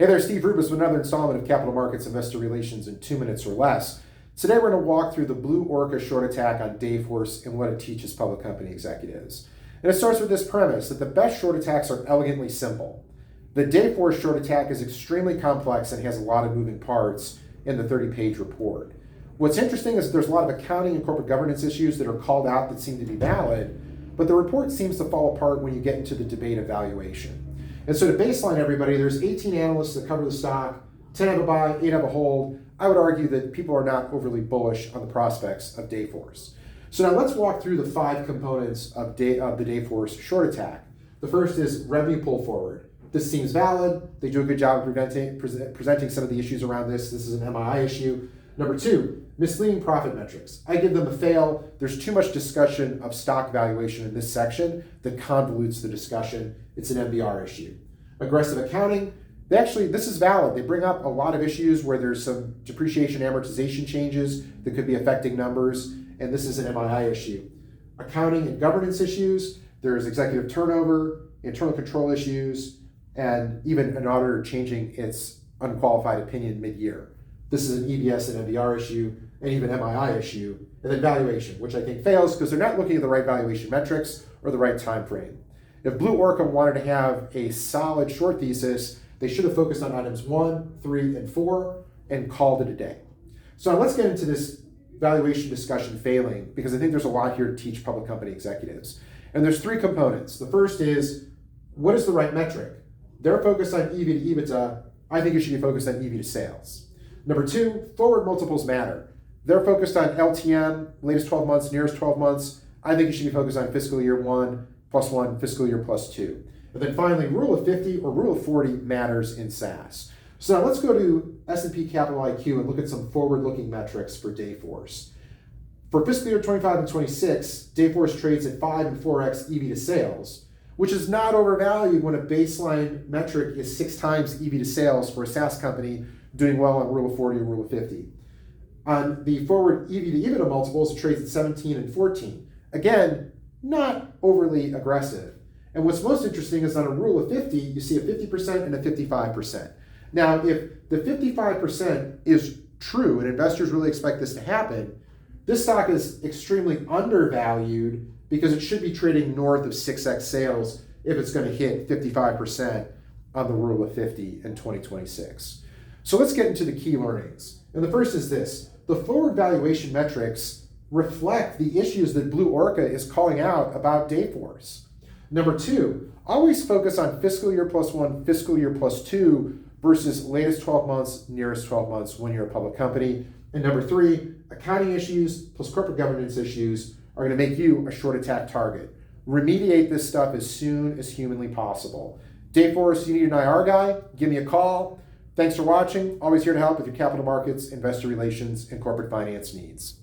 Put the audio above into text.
Hey there, Steve Rubis with another installment of Capital Markets Investor Relations in 2 minutes or less. Today we're going to walk through the Blue Orca short attack on Dayforce and what it teaches public company executives. And it starts with this premise that the best short attacks are elegantly simple. The Dayforce short attack is extremely complex and has a lot of moving parts in the 30-page report. What's interesting is that there's a lot of accounting and corporate governance issues that are called out that seem to be valid, but the report seems to fall apart when you get into the debate of valuation. And so to baseline everybody, there's 18 analysts that cover the stock, 10 have a buy, 8 have a hold. I would argue that people are not overly bullish on the prospects of Dayforce. So now let's walk through the 5 components of the Dayforce short attack. The first is revenue pull forward. This seems valid. They do a good job of presenting some of the issues around this. This is an MII issue. Number 2, misleading profit metrics. I give them a fail. There's too much discussion of stock valuation in this section that convolutes the discussion. It's an MBR issue. Aggressive accounting. This is valid. They bring up a lot of issues where there's some depreciation amortization changes that could be affecting numbers, and this is an MII issue. Accounting and governance issues. There's executive turnover, internal control issues, and even an auditor changing its unqualified opinion mid-year. This is an EBS and MBR issue, and even MII issue. And then valuation, which I think fails because they're not looking at the right valuation metrics or the right time frame. If Blue Orca wanted to have a solid short thesis, they should have focused on items 1, 3, and 4 and called it a day. So now let's get into this valuation discussion failing, because I think there's a lot here to teach public company executives. And there's 3 components. The first is, what is the right metric? They're focused on EV to EBITDA. I think you should be focused on EV to sales. Number 2, forward multiples matter. They're focused on LTM, latest 12 months, nearest 12 months. I think you should be focused on fiscal year 1 plus 1, fiscal year plus 2. And then finally, rule of 50 or rule of 40 matters in SaaS. So now let's go to S&P Capital IQ and look at some forward-looking metrics for Dayforce. For fiscal year 25 and 26, Dayforce trades at 5 and 4x EV to sales, which is not overvalued when a baseline metric is 6 times EV to sales for a SaaS company doing well on rule of 40 or rule of 50. On the forward EV to EBITDA multiples, it trades at 17 and 14. Again, not overly aggressive. And what's most interesting is on a rule of 50, you see a 50% and a 55%. Now, if the 55% is true and investors really expect this to happen, this stock is extremely undervalued because it should be trading north of 6x sales if it's going to hit 55% on the rule of 50 in 2026. So let's get into the key learnings. And the first is this: the forward valuation metrics reflect the issues that Blue Orca is calling out about Dayforce. Number 2, always focus on fiscal year plus 1, fiscal year plus 2 versus latest 12 months, nearest 12 months when you're a public company. And number 3, accounting issues plus corporate governance issues are going to make you a short attack target. Remediate this stuff as soon as humanly possible. Dayforce, you need an IR guy? Give me a call. Thanks for watching. Always here to help with your capital markets, investor relations, and corporate finance needs.